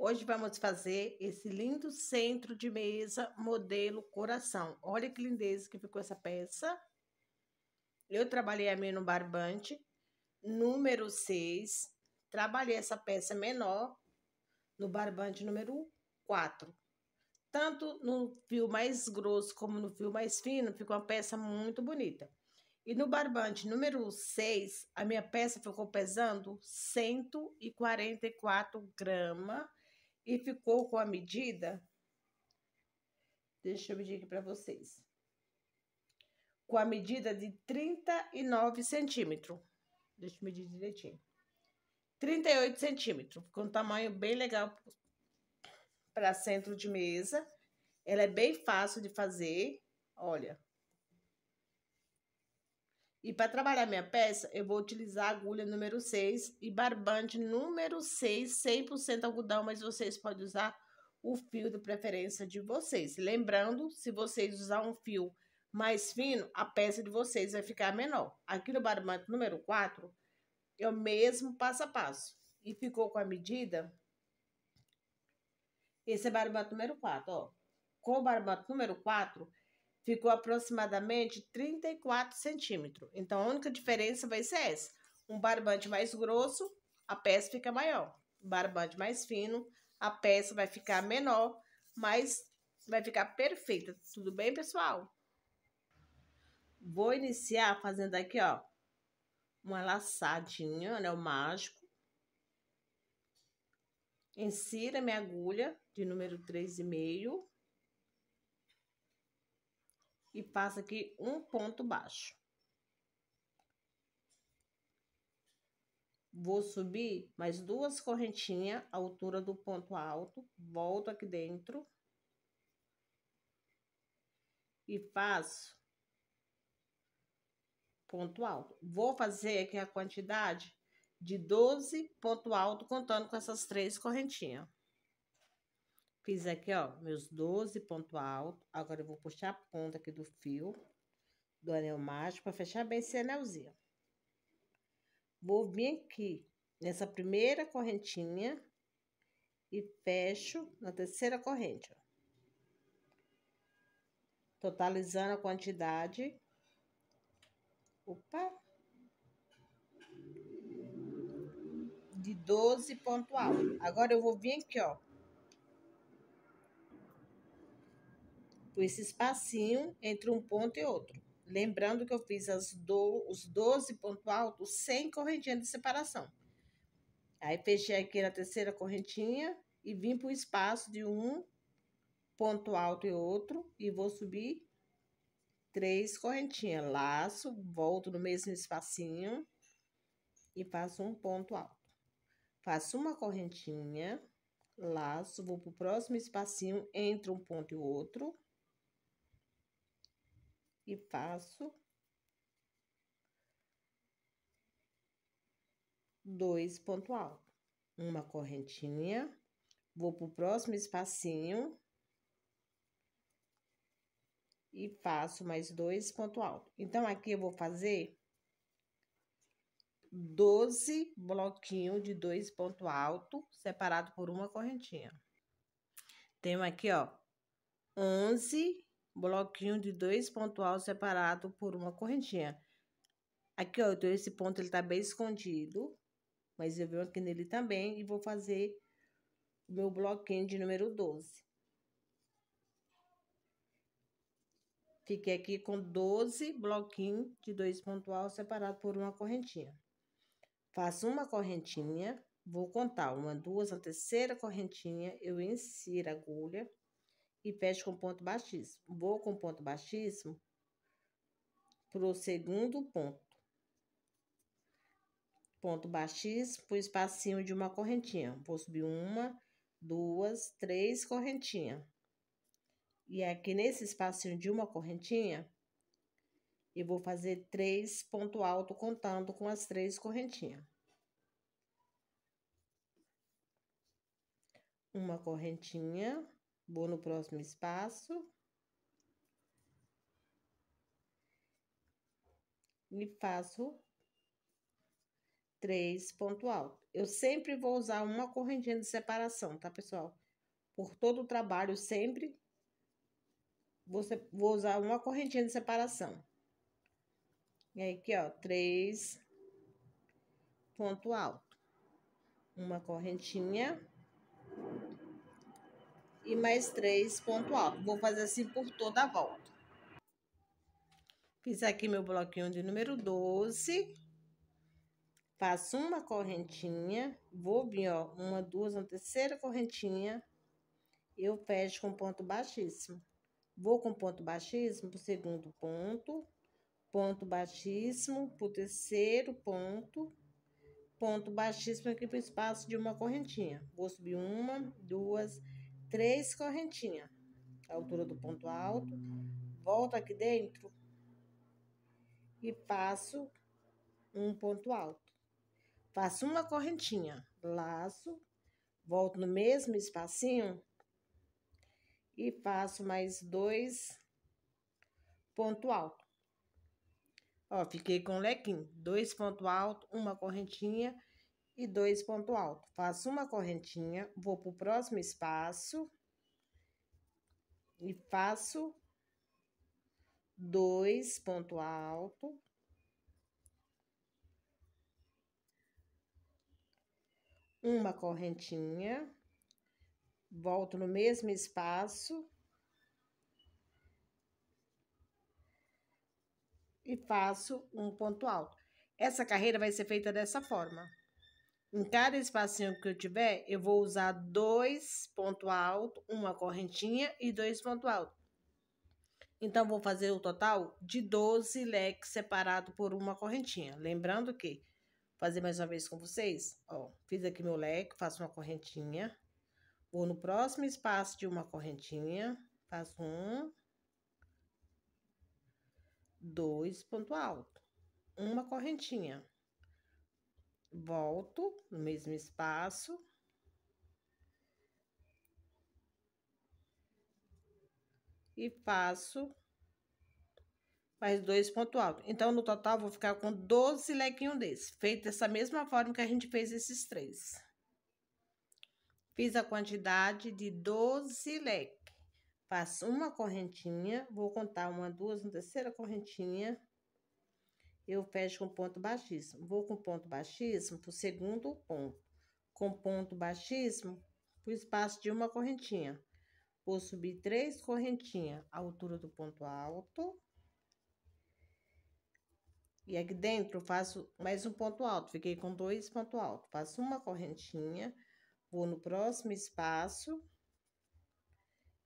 Hoje vamos fazer esse lindo centro de mesa modelo coração. Olha que lindeza que ficou essa peça. Eu trabalhei a minha no barbante, número 6. Trabalhei essa peça menor no barbante número 4. Tanto no fio mais grosso como no fio mais fino, ficou uma peça muito bonita. E no barbante número 6, a minha peça ficou pesando 144 gramas. E ficou com a medida, deixa eu medir aqui para vocês, com a medida de 39 centímetros. Deixa eu medir direitinho. 38 centímetros. Ficou um tamanho bem legal para centro de mesa. Ela é bem fácil de fazer, olha. E para trabalhar minha peça, eu vou utilizar a agulha número 6 e barbante número 6, 100% algodão, mas vocês podem usar o fio de preferência de vocês. Lembrando, se vocês usar um fio mais fino, a peça de vocês vai ficar menor. Aqui no barbante número 4, é o mesmo passo a passo. E ficou com a medida. Esse é barbante número 4, ó. Com o barbante número 4, ficou aproximadamente 34 centímetros. Então, a única diferença vai ser essa. Um barbante mais grosso, a peça fica maior. Um barbante mais fino, a peça vai ficar menor, mas vai ficar perfeita. Tudo bem, pessoal? Vou iniciar fazendo aqui, ó, uma laçadinha, anel mágico. Insira minha agulha de número 3,5. E faço aqui um ponto baixo. Vou subir mais 2 correntinhas à altura do ponto alto, volto aqui dentro e faço ponto alto. Vou fazer aqui a quantidade de 12 ponto alto, contando com essas 3 correntinhas. Fiz aqui, ó, meus 12 ponto alto. Agora eu vou puxar a ponta aqui do fio do anel mágico para fechar bem esse anelzinho. Vou vir aqui nessa primeira correntinha e fecho na terceira corrente, ó. Totalizando a quantidade. Opa! De 12 ponto alto. Agora eu vou vir aqui, ó. Por esse espacinho entre um ponto e outro. Lembrando que eu fiz os 12 ponto altos sem correntinha de separação. Aí, fechei aqui na terceira correntinha e vim para o espaço de um ponto alto e outro. E vou subir 3 correntinhas. Laço, volto no mesmo espacinho e faço um ponto alto. Faço uma correntinha, laço, vou pro próximo espacinho entre um ponto e outro. E faço 2 pontos altos. Uma correntinha, vou pro próximo espacinho. E faço mais 2 pontos altos. Então, aqui eu vou fazer 12 bloquinhos de 2 pontos altos, separado por uma correntinha. Tenho aqui, ó, 11 bloquinhos de 2 pontos altos separado por uma correntinha. Aqui, ó, então esse ponto ele tá bem escondido, mas eu venho aqui nele também e vou fazer o meu bloquinho de número 12. Fiquei aqui com 12 bloquinhos de 2 pontos altos separado por uma correntinha. Faço uma correntinha, vou contar uma, duas, na terceira correntinha, eu insiro a agulha e fecho com ponto baixíssimo. Vou com ponto baixíssimo pro segundo ponto. Ponto baixíssimo pro espacinho de uma correntinha. Vou subir uma, duas, 3 correntinhas. E aqui nesse espacinho de uma correntinha, eu vou fazer 3 pontos altos contando com as 3 correntinhas. Uma correntinha, vou no próximo espaço. E faço 3 pontos altos. eu sempre vou usar uma correntinha de separação, tá, pessoal? Por todo o trabalho, sempre vou usar uma correntinha de separação. E aí, aqui, ó, 3 ponto alto. Uma correntinha. E mais 3 ponto alto. Vou fazer assim por toda a volta. Fiz aqui meu bloquinho de número 12. Faço uma correntinha. Vou vir, ó, uma, duas, uma terceira correntinha. Eu fecho com ponto baixíssimo. Vou com ponto baixíssimo pro segundo ponto. Ponto baixíssimo pro terceiro ponto. Ponto baixíssimo aqui pro espaço de uma correntinha. Vou subir uma, duas, 3 correntinhas. A altura do ponto alto. Volto aqui dentro. E passo um ponto alto. Faço uma correntinha, laço, volto no mesmo espacinho e faço mais 2 pontos altos. Ó, fiquei com o lequinho, 2 pontos altos, uma correntinha e 2 pontos altos. Faço uma correntinha, vou pro próximo espaço e faço 2 pontos altos. Uma correntinha, volto no mesmo espaço e faço um ponto alto. Essa carreira vai ser feita dessa forma. Em cada espacinho que eu tiver, eu vou usar 2 pontos altos, uma correntinha e 2 pontos altos. Então, vou fazer o total de 12 leques separados por uma correntinha. Lembrando que, fazer mais uma vez com vocês, ó, fiz aqui meu leque, faço uma correntinha, vou no próximo espaço de uma correntinha, faço 1, 2 pontos altos, uma correntinha, volto no mesmo espaço e faço mais 2 pontos altos. Então, no total, vou ficar com 12 lequinhos desses, feito dessa mesma forma que a gente fez esses 3. Fiz a quantidade de 12 leques. Faço uma correntinha, vou contar uma, duas, uma terceira correntinha. Eu fecho com ponto baixíssimo. Vou com ponto baixíssimo pro segundo ponto. Com ponto baixíssimo pro espaço de uma correntinha. Vou subir 3 correntinhas à altura do ponto alto. E aqui dentro, faço mais um ponto alto. Fiquei com 2 pontos altos. Faço uma correntinha, vou no próximo espaço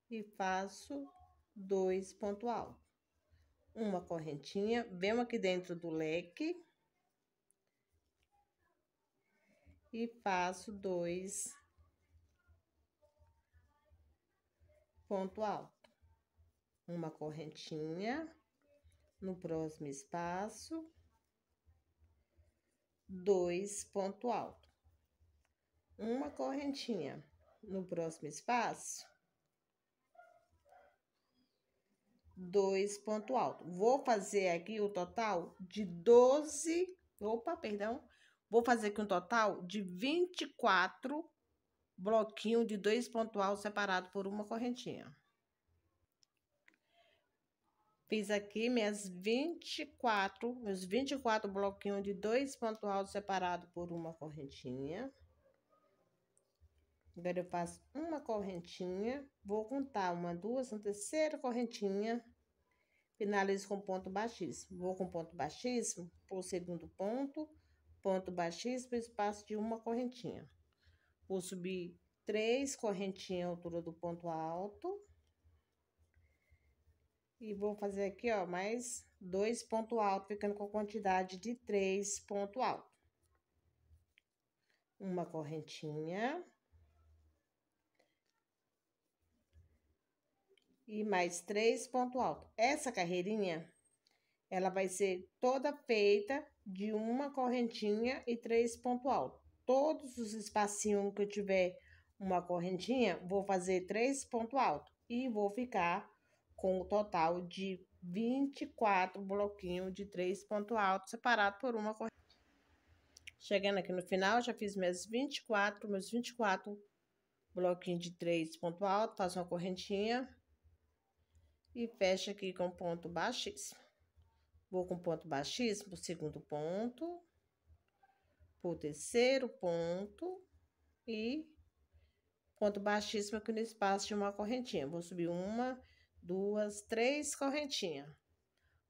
e faço 2 pontos altos. Uma correntinha, venho aqui dentro do leque e faço 2 pontos altos. Uma correntinha no próximo espaço, 2 pontos altos. Uma correntinha no próximo espaço, 2 pontos altos. Vou fazer aqui o total de 12, vou fazer aqui um total de 24 bloquinhos de 2 pontos altos separados por uma correntinha. Fiz aqui meus 24 bloquinhos de 2 pontos altos separados por uma correntinha. Agora, eu faço uma correntinha, vou contar uma, duas, uma terceira correntinha, finalizo com ponto baixíssimo. Vou com ponto baixíssimo pro segundo ponto, ponto baixíssimo, espaço de uma correntinha. Vou subir 3 correntinhas à altura do ponto alto. E vou fazer aqui, ó, mais 2 pontos altos, ficando com a quantidade de 3 pontos altos. Uma correntinha. E mais 3 pontos altos. Essa carreirinha, ela vai ser toda feita de uma correntinha e 3 pontos altos. Todos os espacinhos que eu tiver uma correntinha, vou fazer 3 pontos altos. E vou ficar com o total de 24 bloquinhos de 3 pontos altos, separado por uma correntinha. Chegando aqui no final, já fiz meus 24 bloquinhos de 3 ponto alto, faço uma correntinha e fecho aqui com ponto baixíssimo. Vou com ponto baixíssimo pro segundo ponto, pro terceiro ponto e ponto baixíssimo aqui no espaço de uma correntinha. Vou subir uma, duas, três correntinhas.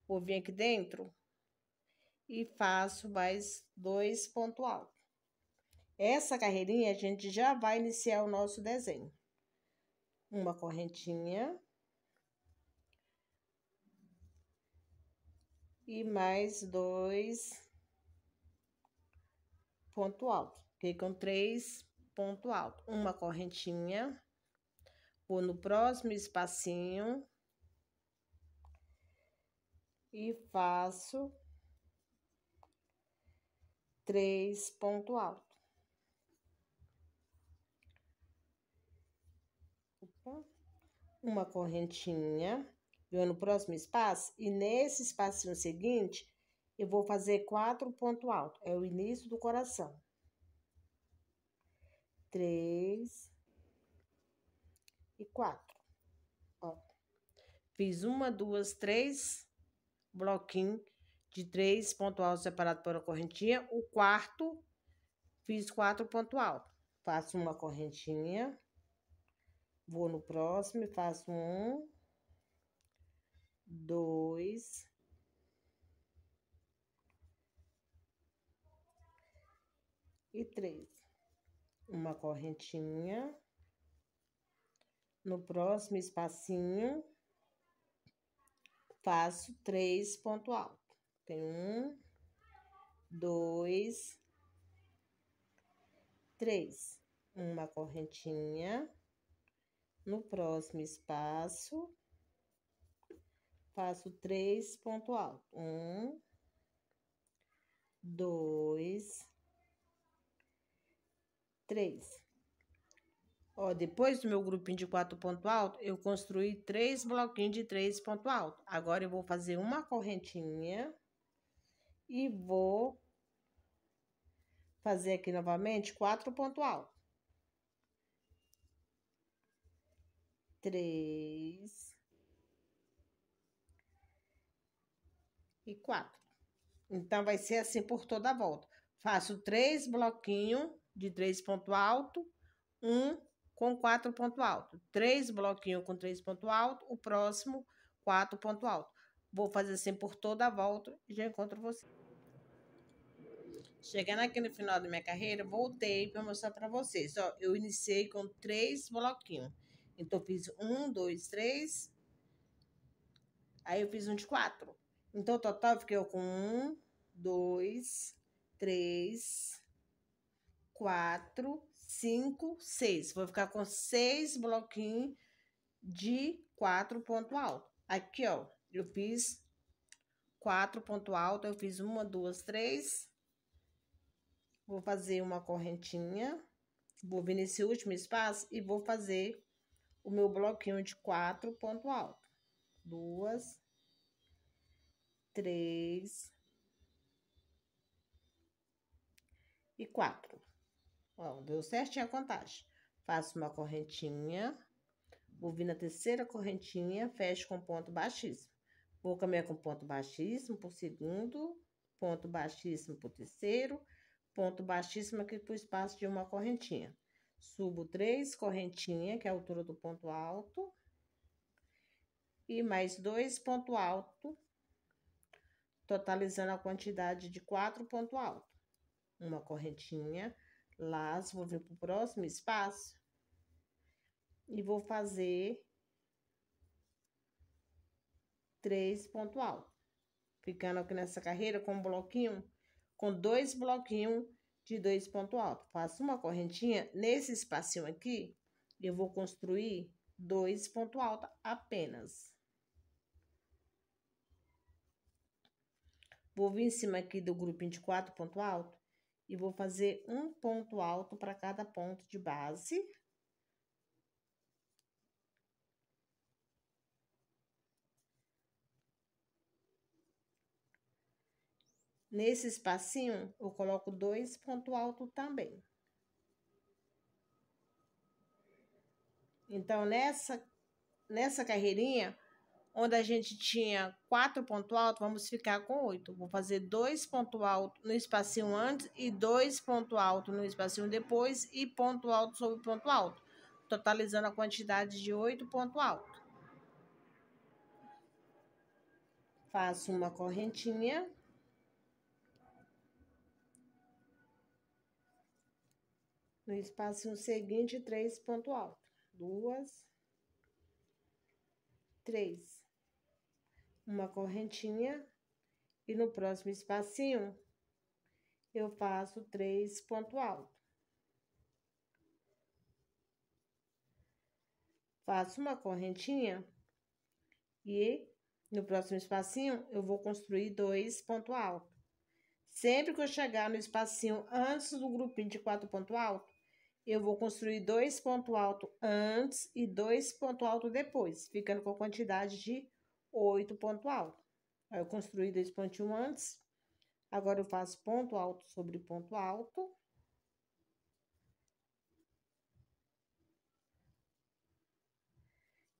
Vou vir aqui dentro e faço mais 2 pontos altos. Essa carreirinha a gente já vai iniciar o nosso desenho. Uma correntinha. E mais 2 pontos altos. Fiquei com 3 pontos altos. Uma correntinha. Vou no próximo espacinho. E faço 3 pontos altos. Uma correntinha. Vou no próximo espaço. E nesse espacinho seguinte, eu vou fazer 4 pontos altos. É o início do coração. 3 e 4. Ó. Fiz uma, duas, três bloquinhos de 3 pontos altos separados por uma correntinha. O quarto, fiz 4 pontos altos. Faço uma correntinha. Vou no próximo e faço 1, 2 e 3. Uma correntinha. No próximo espacinho, faço 3 pontos altos. Tem 1, 2, 3. Uma correntinha. No próximo espaço, faço 3 pontos altos. 1, 2, 3. Ó, depois do meu grupinho de 4 pontos altos, eu construí 3 bloquinhos de 3 pontos altos. Agora, eu vou fazer uma correntinha e vou fazer aqui novamente 4 pontos altos. 3 e 4. Então, vai ser assim por toda a volta. Faço 3 bloquinhos de 3 pontos altos, um com 4 pontos altos. 3 bloquinhos com 3 pontos altos, o próximo 4 pontos altos. Vou fazer assim por toda a volta e já encontro você. Chegando aqui no final da minha carreira, voltei para mostrar para vocês. Ó, eu iniciei com 3 bloquinhos. Então, fiz 1, 2, 3. Aí, eu fiz um de 4. Então, total, fiquei com 1, 2, 3, 4, 5, 6. Vou ficar com 6 bloquinhos de 4 pontos altos. Aqui, ó, eu fiz 4 pontos altos. Eu fiz 1, 2, 3. Vou fazer uma correntinha. Vou vir nesse último espaço e vou fazer o meu bloquinho de 4 pontos altos. 2, 3 e 4. Ó, deu certinho a contagem. Faço uma correntinha. Vou vir na terceira correntinha, fecho com ponto baixíssimo. Vou caminhar com ponto baixíssimo pro segundo, ponto baixíssimo pro terceiro, ponto baixíssimo aqui pro espaço de uma correntinha. Subo 3 correntinhas, que é a altura do ponto alto. E mais 2 pontos altos, totalizando a quantidade de 4 pontos altos. Uma correntinha, laço, vou vir pro próximo espaço. E vou fazer 3 pontos altos. Ficando aqui nessa carreira com um bloquinho, com 2 bloquinhos de 2 pontos altos. Faço uma correntinha nesse espacinho aqui, eu vou construir 2 pontos altos apenas. Vou vir em cima aqui do grupinho de 4 pontos altos e vou fazer um ponto alto para cada ponto de base. Nesse espacinho, eu coloco 2 pontos altos também. Então, nessa carreirinha, onde a gente tinha 4 pontos altos, vamos ficar com 8. Vou fazer 2 pontos altos no espacinho antes e 2 pontos altos no espacinho depois e ponto alto sobre ponto alto, totalizando a quantidade de 8 pontos altos. Faço uma correntinha. No espacinho seguinte, 3 pontos altos. 2, 3. Uma correntinha. E no próximo espacinho, eu faço 3 pontos altos. Faço uma correntinha. E no próximo espacinho, eu vou construir 2 pontos altos. Sempre que eu chegar no espacinho antes do grupinho de 4 pontos altos, eu vou construir 2 pontos altos antes e 2 pontos altos depois, ficando com a quantidade de 8 pontos altos. Aí eu construí 2 pontinhos antes, agora eu faço ponto alto sobre ponto alto.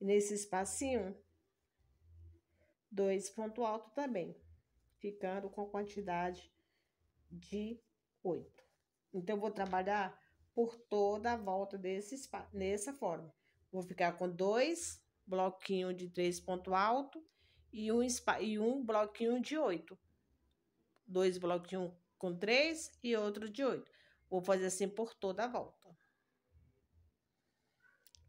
E nesse espacinho, 2 pontos altos também, ficando com a quantidade de 8. Então, eu vou trabalhar por toda a volta desse espaço, dessa forma. Vou ficar com 2 bloquinhos de 3 pontos altos e um bloquinho de 8. 2 bloquinhos com 3 e outro de 8. Vou fazer assim por toda a volta.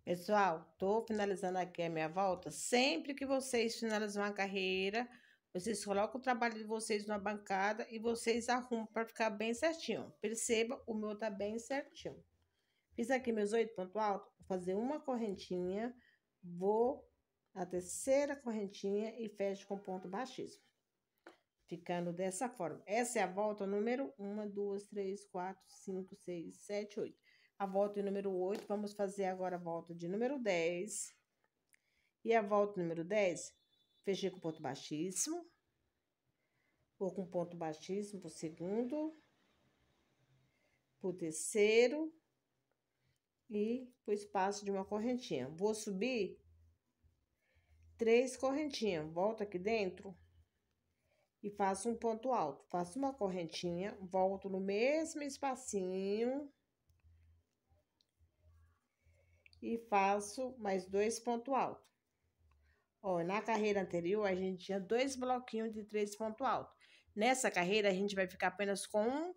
Pessoal, tô finalizando aqui a minha volta. Sempre que vocês finalizam uma carreira, vocês colocam o trabalho de vocês na bancada e vocês arrumam para ficar bem certinho. Perceba, o meu tá bem certinho. Fiz aqui meus 8 pontos altos, vou fazer uma correntinha, vou na terceira correntinha e fecho com ponto baixíssimo. Ficando dessa forma. Essa é a volta número 1, 2, 3, 4, 5, 6, 7, 8. A volta número 8, vamos fazer agora a volta de número 10. E a volta número 10, fechei com ponto baixíssimo. Vou com ponto baixíssimo pro segundo, pro terceiro e pro espaço de uma correntinha. Vou subir 3 correntinhas, volto aqui dentro e faço um ponto alto. Faço uma correntinha, volto no mesmo espacinho e faço mais 2 pontos altos. Ó, na carreira anterior, a gente tinha 2 bloquinhos de 3 pontos altos. Nessa carreira, a gente vai ficar apenas com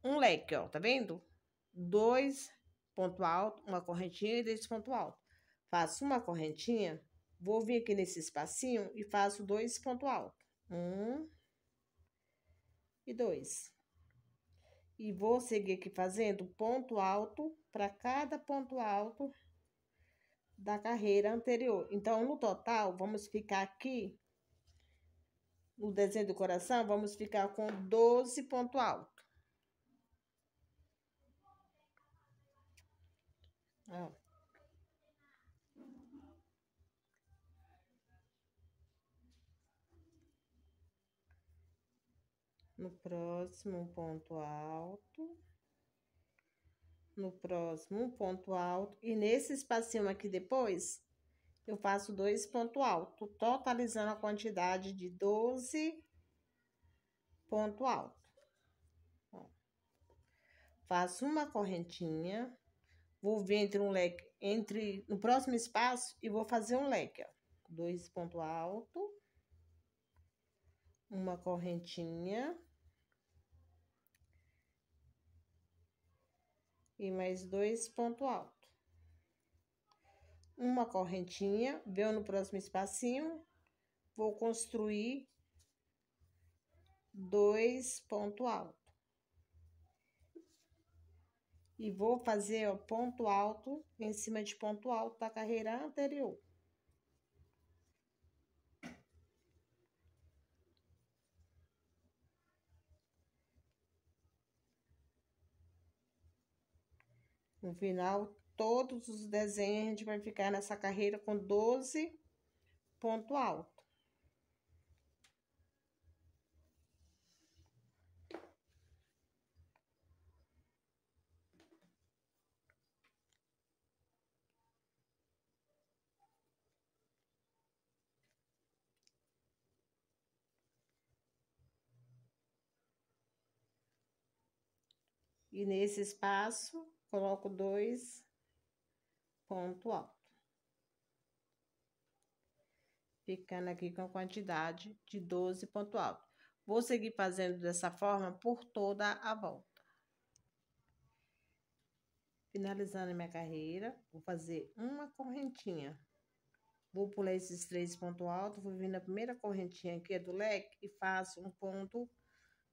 um leque, ó, tá vendo? 2 pontos altos, uma correntinha e 2 pontos altos. Faço uma correntinha, vou vir aqui nesse espacinho e faço 2 pontos altos. 1 e 2. E vou seguir aqui fazendo ponto alto para cada ponto alto da carreira anterior. Então, no total, vamos ficar aqui, no desenho do coração, vamos ficar com 12 pontos altos. Ó. No próximo, um ponto alto. No próximo, um ponto alto. E nesse espacinho aqui depois, eu faço 2 pontos altos, totalizando a quantidade de 12 pontos altos. Ó. Faço uma correntinha, vou vir entre um leque, no próximo espaço e vou fazer um leque, ó. 2 pontos altos, uma correntinha e mais 2 pontos altos. Uma correntinha, venho no próximo espacinho, vou construir 2 pontos altos. E vou fazer, ó, ponto alto em cima de ponto alto da carreira anterior. No final, todos os desenhos a gente vai ficar nessa carreira com 12 pontos altos. E nesse espaço, coloco 2 pontos altos. Ficando aqui com a quantidade de 12 pontos altos. Vou seguir fazendo dessa forma por toda a volta. Finalizando a minha carreira, vou fazer uma correntinha. Vou pular esses 3 pontos altos, vou vir na primeira correntinha aqui do leque e faço um ponto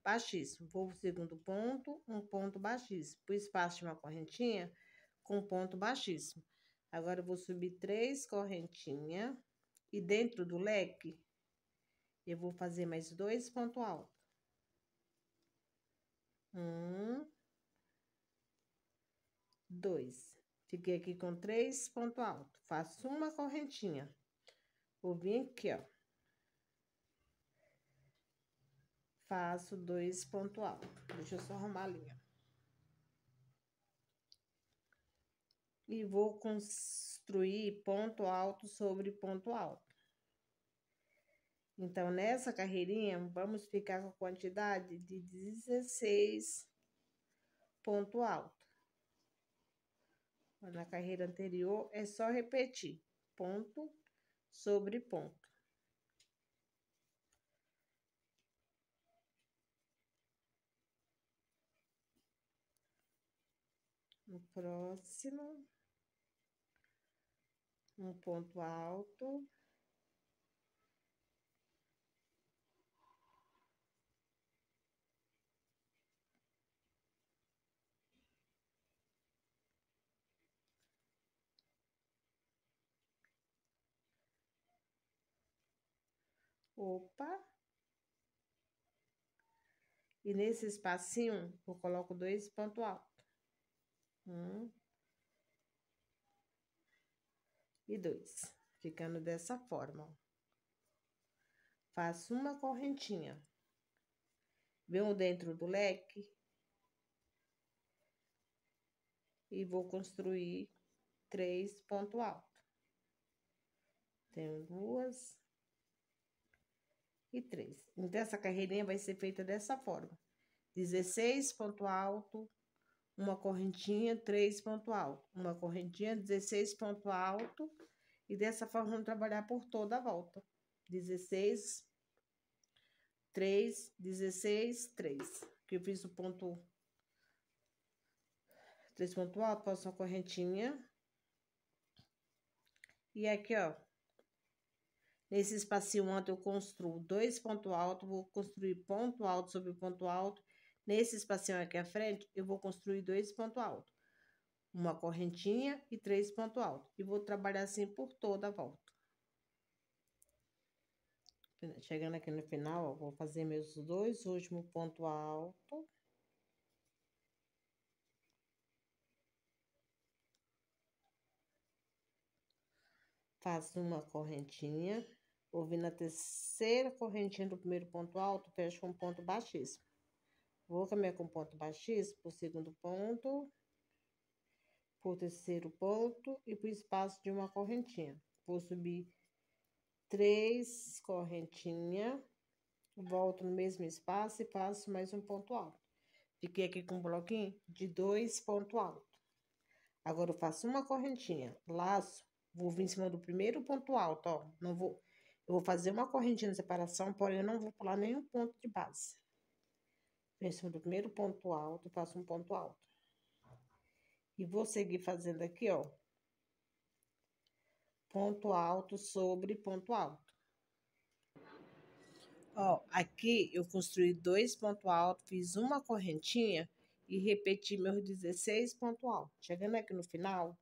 baixíssimo. Vou pro segundo ponto, um ponto baixíssimo. Pro espaço de uma correntinha com ponto baixíssimo. Agora eu vou subir 3 correntinhas e dentro do leque eu vou fazer mais 2 pontos altos. 1, 2. Fiquei aqui com 3 pontos altos. Faço uma correntinha. Vou vir aqui, ó. Faço 2 pontos altos. Deixa eu só arrumar a linha. E vou construir ponto alto sobre ponto alto. Então, nessa carreirinha, vamos ficar com a quantidade de 16 pontos altos. Na carreira anterior, é só repetir ponto sobre ponto. No próximo, um ponto alto. Opa! E nesse espacinho, eu coloco 2 pontos altos. 1 e 2. Ficando dessa forma, ó. Faço uma correntinha. Venho dentro do leque. E vou construir 3 pontos altos. Tenho 2 e 3. Então, essa carreirinha vai ser feita dessa forma. 16 pontos altos, uma correntinha, 3 pontos altos. Uma correntinha, 16 pontos altos. E dessa forma, vamos trabalhar por toda a volta. 16, 3, 16, 3. Aqui eu fiz o ponto 3 pontos altos, faço uma correntinha. E aqui, ó. Nesse espacinho onde eu construo 2 pontos altos, vou construir ponto alto sobre ponto alto. Nesse espacinho aqui à frente, eu vou construir 2 pontos altos. Uma correntinha e 3 pontos altos. E vou trabalhar assim por toda a volta. Chegando aqui no final, ó, vou fazer meus 2 últimos pontos altos. Faço uma correntinha. Vou vir na terceira correntinha do primeiro ponto alto, fecho com ponto baixíssimo. Vou caminhar com ponto baixíssimo pro segundo ponto, pro terceiro ponto e pro espaço de uma correntinha. Vou subir 3 correntinhas, volto no mesmo espaço e faço mais um ponto alto. Fiquei aqui com um bloquinho de 2 pontos altos. Agora eu faço uma correntinha, laço, vou vir em cima do primeiro ponto alto, ó. Eu vou fazer uma correntinha de separação, porém eu não vou pular nenhum ponto de base. Venho em cima do primeiro ponto alto, faço um ponto alto. E vou seguir fazendo aqui, ó. Ponto alto sobre ponto alto. Ó, aqui eu construí 2 pontos altos, fiz uma correntinha e repeti meus 16 pontos altos. Chegando aqui no final,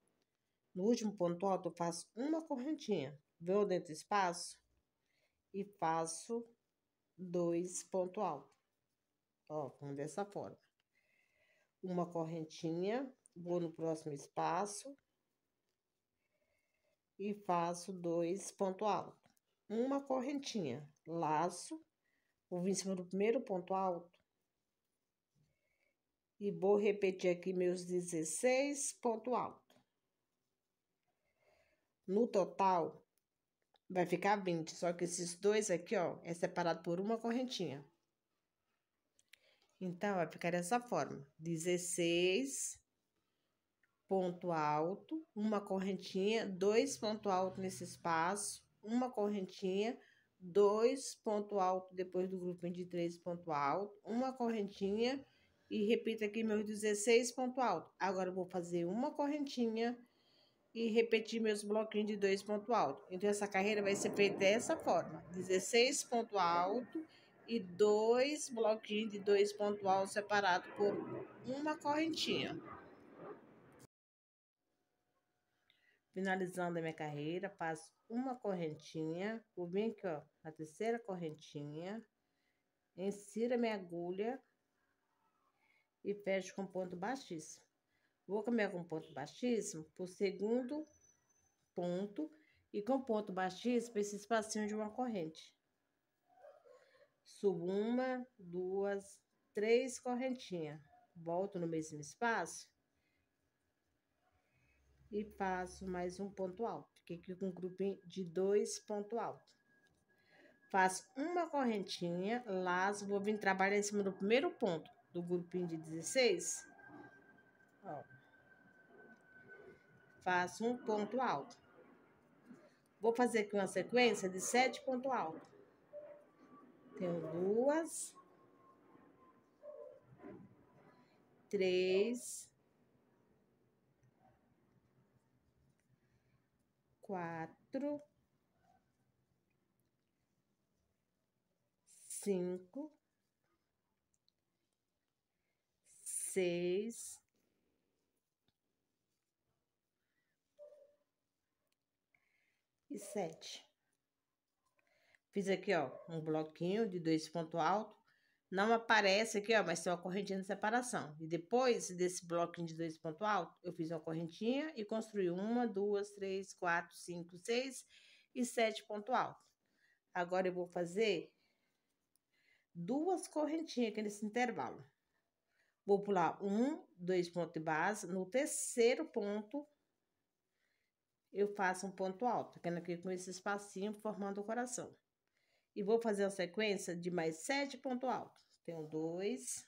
no último ponto alto, eu faço uma correntinha. Venho dentro do espaço e faço 2 pontos altos. Ó, dessa forma. Uma correntinha, vou no próximo espaço e faço 2 pontos altos. Uma correntinha, laço, vou vir em cima do primeiro ponto alto e vou repetir aqui meus 16 pontos altos. No total, vai ficar 20, só que esses dois aqui, ó, é separado por uma correntinha. Então, vai ficar dessa forma: 16 ponto alto, uma correntinha, 2 ponto alto nesse espaço, uma correntinha, 2 ponto alto depois do grupinho de 3 ponto alto, uma correntinha e repita aqui meus 16 ponto alto. Agora eu vou fazer uma correntinha e repetir meus bloquinhos de 2 ponto alto. Então essa carreira vai ser feita dessa forma: 16 ponto alto e 2 bloquinhos de 2 ponto alto separados por uma correntinha. Finalizando a minha carreira, passo uma correntinha, vou vir aqui, ó, na terceira correntinha, insiro a minha agulha e fecho com ponto baixíssimo. Vou caminhar com ponto baixíssimo pro segundo ponto e com ponto baixíssimo esse espacinho de uma corrente. Subo uma, duas, três correntinhas, volto no mesmo espaço e faço mais um ponto alto. Fiquei aqui com um grupinho de 2 pontos altos. Faço uma correntinha, laço, vou vir trabalhar em cima do primeiro ponto do grupinho de 16. Ó. Faço um ponto alto. Vou fazer aqui uma sequência de 7 pontos altos. Tenho 2, 3, 4, 5, 6 e 7. Fiz aqui, ó, um bloquinho de 2 pontos altos. Não aparece aqui, ó, mas tem uma correntinha de separação. E depois desse bloquinho de 2 pontos altos, eu fiz uma correntinha e construí 1, 2, 3, 4, 5, 6 e 7 pontos altos. Agora eu vou fazer 2 correntinhas aqui nesse intervalo. Vou pular 1, 2 pontos de base. No terceiro ponto, eu faço um ponto alto, ficando aqui com esse espacinho formando o coração. E vou fazer a sequência de mais 7 pontos altos. Tenho 2,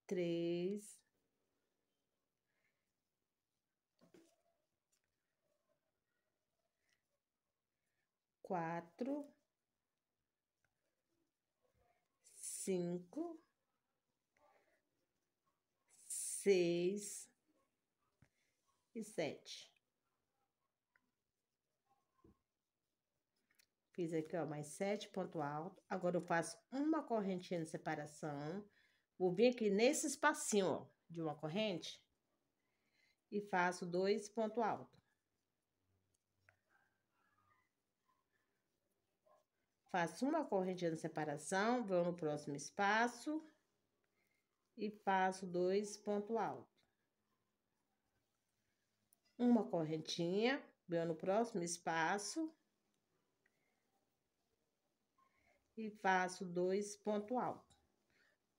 3, 4, 5, 6 e 7. Fiz aqui, ó, mais 7 pontos altos. Agora eu faço uma correntinha de separação. Vou vir aqui nesse espacinho, ó, de uma corrente e faço 2 pontos altos. Faço uma correntinha de separação, vou no próximo espaço e faço 2 pontos altos. Uma correntinha, vou no próximo espaço e faço 2 pontos altos.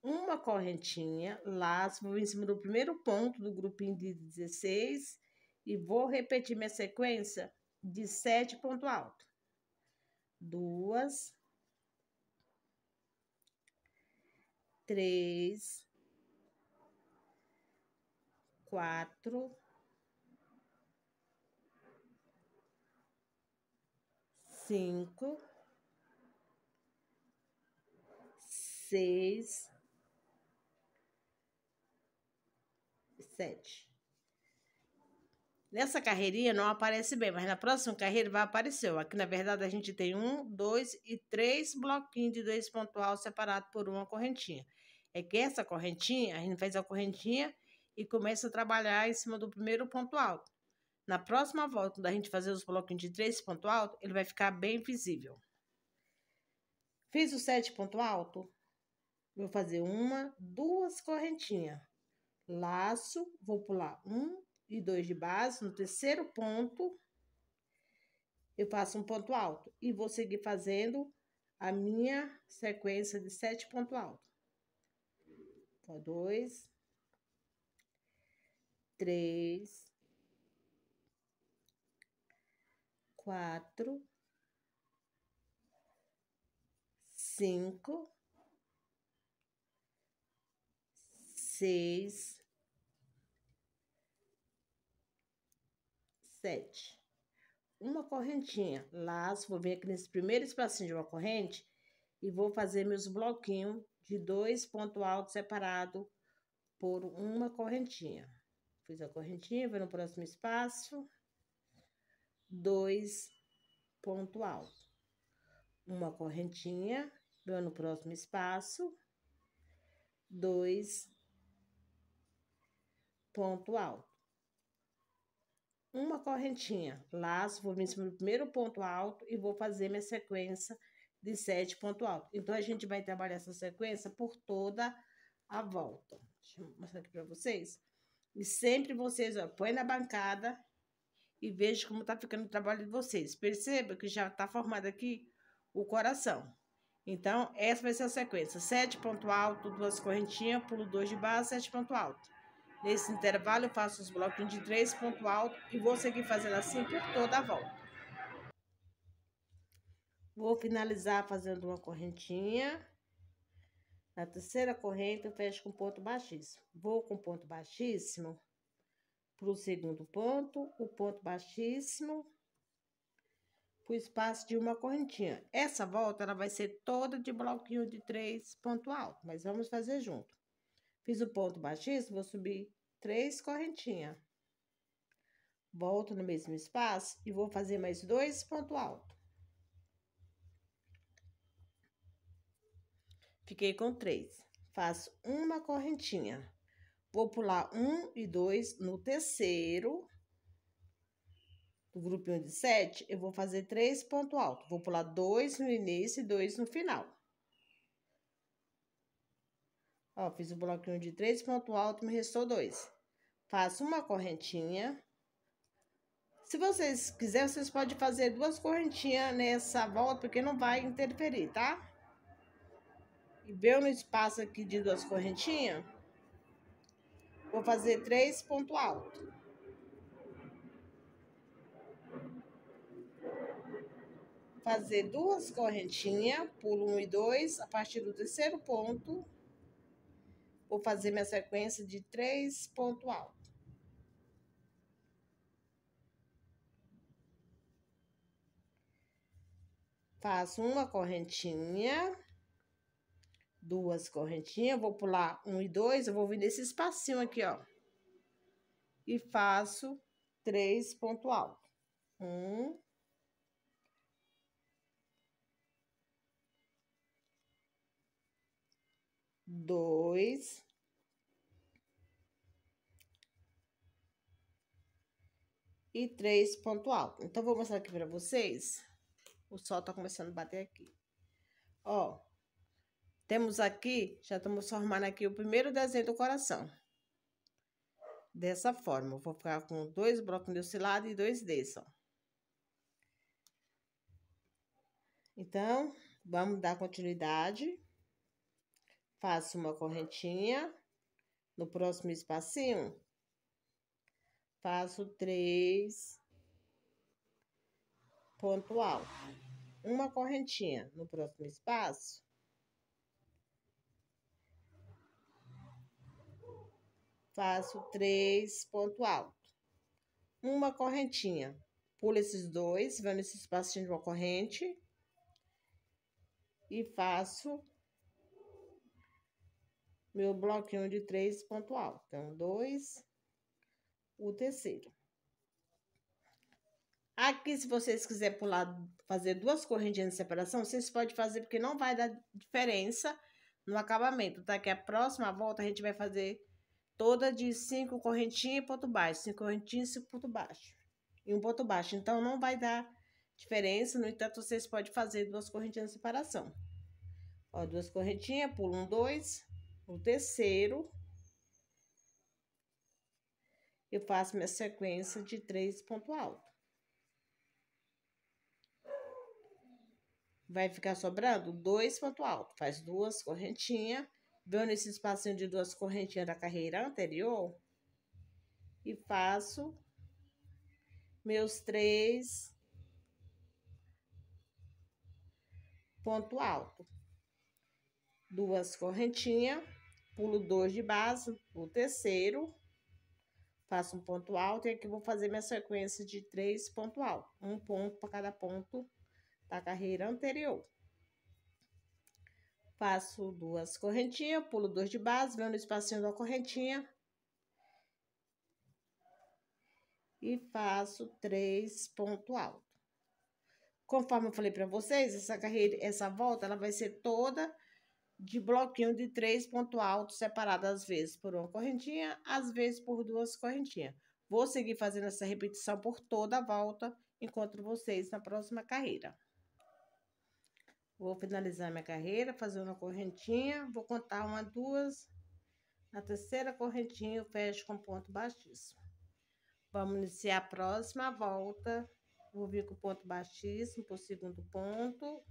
Uma correntinha, laço, vou em cima do primeiro ponto do grupinho de 16 e vou repetir minha sequência de 7 pontos altos. 2, 3, 4, 5, 6, 7. Nessa carreirinha não aparece bem, mas na próxima carreira vai aparecer. Aqui, na verdade, a gente tem 1, 2 e 3 bloquinhos de 2 pontos altos separados por uma correntinha. É que essa correntinha, a gente faz a correntinha e começa a trabalhar em cima do primeiro ponto alto. Na próxima volta, da gente fazer os bloquinhos de 3 pontos altos, ele vai ficar bem visível. Fiz o 7 pontos altos, vou fazer 1, 2 correntinhas. Laço, vou pular 1 e 2 de base. No terceiro ponto, eu faço um ponto alto e vou seguir fazendo a minha sequência de 7 pontos altos. Então, 2, 3, 4, 5, 6, 7. Uma correntinha. Laço, vou vir aqui nesse primeiro espacinho de uma corrente e vou fazer meus bloquinhos de 2 pontos altos separados por uma correntinha. Fiz a correntinha, vou no próximo espaço, 2 pontos altos. Uma correntinha, vou no próximo espaço, 2 pontos altos. Uma correntinha, laço, vou vir no primeiro ponto alto e vou fazer minha sequência de 7 pontos altos. Então, a gente vai trabalhar essa sequência por toda a volta. Deixa eu mostrar aqui pra vocês. E sempre vocês, ó, põe na bancada e veja como tá ficando o trabalho de vocês. Perceba que já tá formado aqui o coração. Então, essa vai ser a sequência. 7 pontos altos, 2 correntinhas, pulo 2 de base, 7 pontos altos. Nesse intervalo, eu faço os bloquinhos de 3 pontos altos e vou seguir fazendo assim por toda a volta. Vou finalizar fazendo uma correntinha. Na terceira corrente, eu fecho com ponto baixíssimo. Vou com ponto baixíssimo para o segundo ponto, o ponto baixíssimo, para o espaço de uma correntinha. Essa volta, ela vai ser toda de bloquinho de 3 pontos altos, mas vamos fazer junto. Fiz o ponto baixíssimo, vou subir 3 correntinhas. Volto no mesmo espaço e vou fazer mais 2 pontos altos. Fiquei com 3. Faço uma correntinha. Vou pular 1 e 2 no terceiro. Do grupinho de 7, eu vou fazer 3 pontos altos. Vou pular 2 no início e 2 no final. Ó, fiz o bloquinho de 3 pontos altos, me restou 2. Faço uma correntinha. Se vocês quiserem, vocês podem fazer 2 correntinhas nessa volta, porque não vai interferir, tá? E veio no espaço aqui de 2 correntinhas, vou fazer 3 pontos altos. Fazer 2 correntinhas, pulo 1 e 2, a partir do terceiro ponto, vou fazer minha sequência de 3 pontos altos. Faço uma correntinha, 2 correntinhas, vou pular 1 e 2, eu vou vir nesse espacinho aqui, ó. E faço 3 pontos altos. 1, 2, e 3 pontos altos. Então, vou mostrar aqui pra vocês. O sol tá começando a bater aqui. Ó, temos aqui, já estamos formando aqui o primeiro desenho do coração. Dessa forma, eu vou ficar com 2 bloquinhos desse lado e 2 desse, ó. Então, vamos dar continuidade. Faço uma correntinha. No próximo espacinho, faço 3 pontos altos. Uma correntinha. No próximo espaço, faço 3 pontos altos. Uma correntinha. Pulo esses 2, vou nesse espacinho de uma corrente. E faço meu bloquinho de 3 pontos altos. Então, 2, o terceiro. Aqui, se vocês quiserem pular, fazer 2 correntinhas de separação, vocês podem fazer, porque não vai dar diferença no acabamento, tá? Que a próxima volta a gente vai fazer toda de 5 correntinhas e ponto baixo. 5 correntinhas e 5 ponto baixo. E um ponto baixo. Então, não vai dar diferença. No entanto, vocês podem fazer 2 correntinhas de separação. Ó, 2 correntinhas, pulo 1, 2. O terceiro, eu faço minha sequência de 3 pontos altos. Vai ficar sobrando 2 pontos altos. Faz 2 correntinhas. Venho nesse espacinho de 2 correntinhas da carreira anterior. E faço meus 3 pontos altos. 2 correntinhas, pulo 2 de base, o terceiro, faço um ponto alto e aqui vou fazer minha sequência de 3 pontos altos, um ponto para cada ponto da carreira anterior. Faço 2 correntinhas, pulo 2 de base, venho no espacinho da correntinha e faço 3 pontos altos. Conforme eu falei para vocês, essa volta, ela vai ser toda de bloquinho de 3 pontos altos, separados às vezes por uma correntinha, às vezes por 2 correntinhas. Vou seguir fazendo essa repetição por toda a volta, encontro vocês na próxima carreira. Vou finalizar minha carreira, fazer uma correntinha, vou contar 1, 2, na terceira correntinha eu fecho com ponto baixíssimo. Vamos iniciar a próxima volta. Vou vir com ponto baixíssimo pro segundo ponto,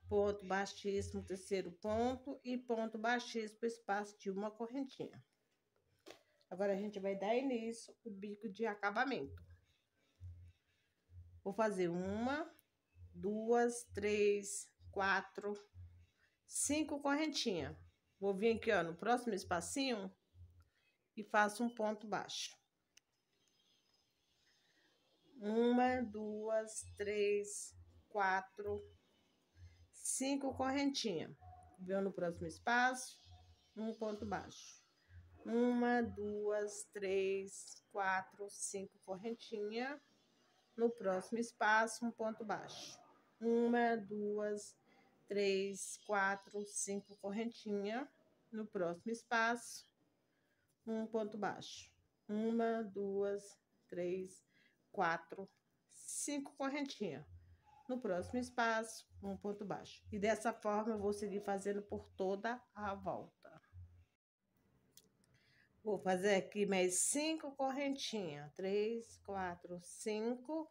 ponto baixíssimo, terceiro ponto e ponto baixíssimo pro espaço de uma correntinha. Agora a gente vai dar início ao bico de acabamento. Vou fazer 1, 2, 3, 4, 5 correntinhas. Vou vir aqui, ó, no próximo espacinho e faço um ponto baixo. 1, 2, 3, 4, 5 correntinhas. Venho no próximo espaço, um ponto baixo. 1, 2, 3, 4, 5 correntinhas. No próximo espaço, um ponto baixo. 1, 2, 3, 4, 5 correntinhas. No próximo espaço, um ponto baixo. 1, 2, 3, 4, 5 correntinhas. No próximo espaço, um ponto baixo. E dessa forma, eu vou seguir fazendo por toda a volta. Vou fazer aqui mais 5 correntinhas. 3, 4, 5.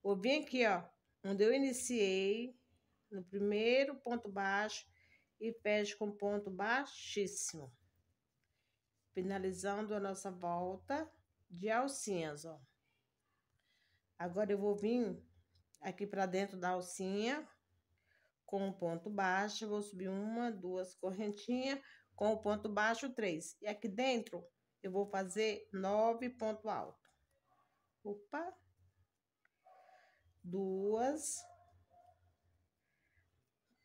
Vou vir aqui, ó, onde eu iniciei, no primeiro ponto baixo, e fecho com ponto baixíssimo. Finalizando a nossa volta de alcinhas, ó. Agora, eu vou vir aqui pra dentro da alcinha, com o ponto baixo, vou subir 1, 2 correntinhas, com o ponto baixo 3. E aqui dentro, eu vou fazer 9 pontos altos. Opa! 2,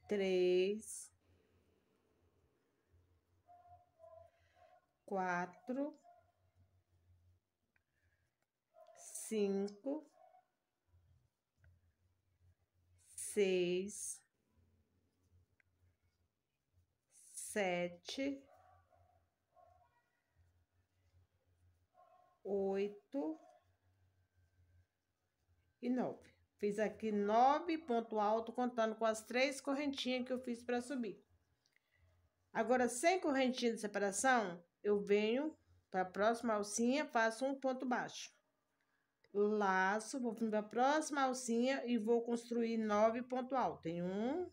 3, 4, 5, 6, 7, 8 e 9. Fiz aqui 9 pontos altos, contando com as 3 correntinhas que eu fiz para subir. Agora, sem correntinha de separação, eu venho para a próxima alcinha, faço um ponto baixo. Laço, vou vir para a próxima alcinha e vou construir 9 pontos altos. Tem 1,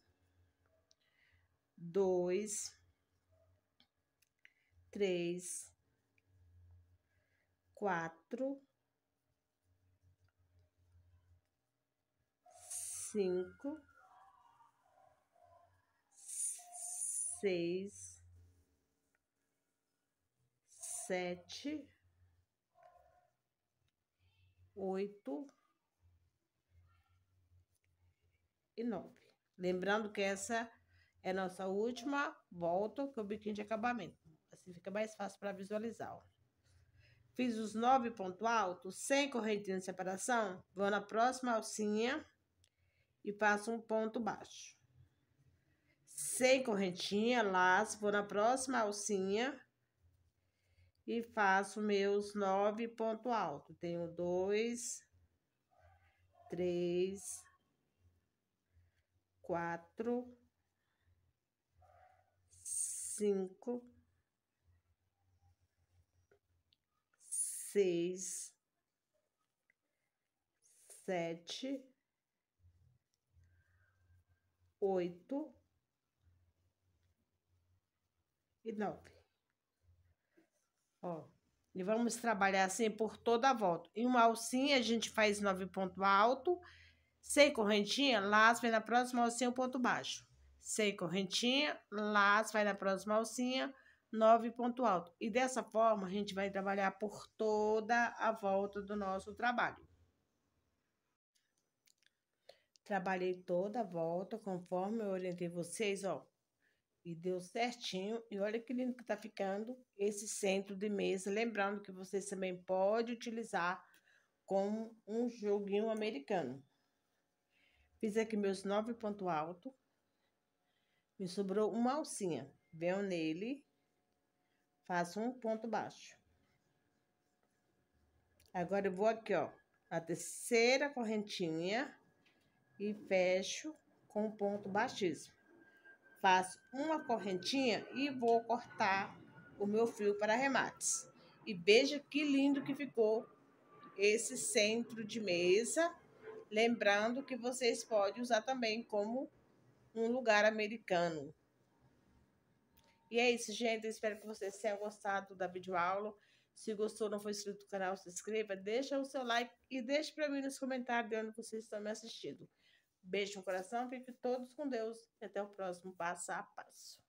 2, 3, 4, 5, 6, 7, 8 e 9. Lembrando que essa é a nossa última volta com o biquinho de acabamento. Assim fica mais fácil para visualizar, ó. Fiz os 9 pontos altos, sem correntinha de separação, vou na próxima alcinha e faço um ponto baixo. Sem correntinha, laço, vou na próxima alcinha e faço meus 9 pontos altos. Tenho 2, 3, 4, 5, 6, 7, 8 e 9. Ó, e vamos trabalhar assim por toda a volta. Em uma alcinha, a gente faz 9 pontos altos, sem correntinha, laço, vem na próxima alcinha um ponto baixo. sem correntinha, laço, vai na próxima alcinha, 9 ponto alto. E dessa forma, a gente vai trabalhar por toda a volta do nosso trabalho. Trabalhei toda a volta, conforme eu orientei vocês, ó. E deu certinho. E olha que lindo que tá ficando esse centro de mesa. Lembrando que vocês também podem utilizar como um joguinho americano. Fiz aqui meus 9 pontos altos. Me sobrou uma alcinha. Venho nele, faço um ponto baixo. Agora eu vou aqui, ó, na terceira correntinha e fecho com um ponto baixíssimo. Faço uma correntinha e vou cortar o meu fio para arremates. E veja que lindo que ficou esse centro de mesa. Lembrando que vocês podem usar também como um lugar americano. E é isso, gente. Eu espero que vocês tenham gostado da videoaula. Se gostou, não foi inscrito no canal, se inscreva, deixa o seu like e deixe para mim nos comentários de onde vocês estão me assistindo. Beijo no coração, fiquem todos com Deus e até o próximo Passo a Passo.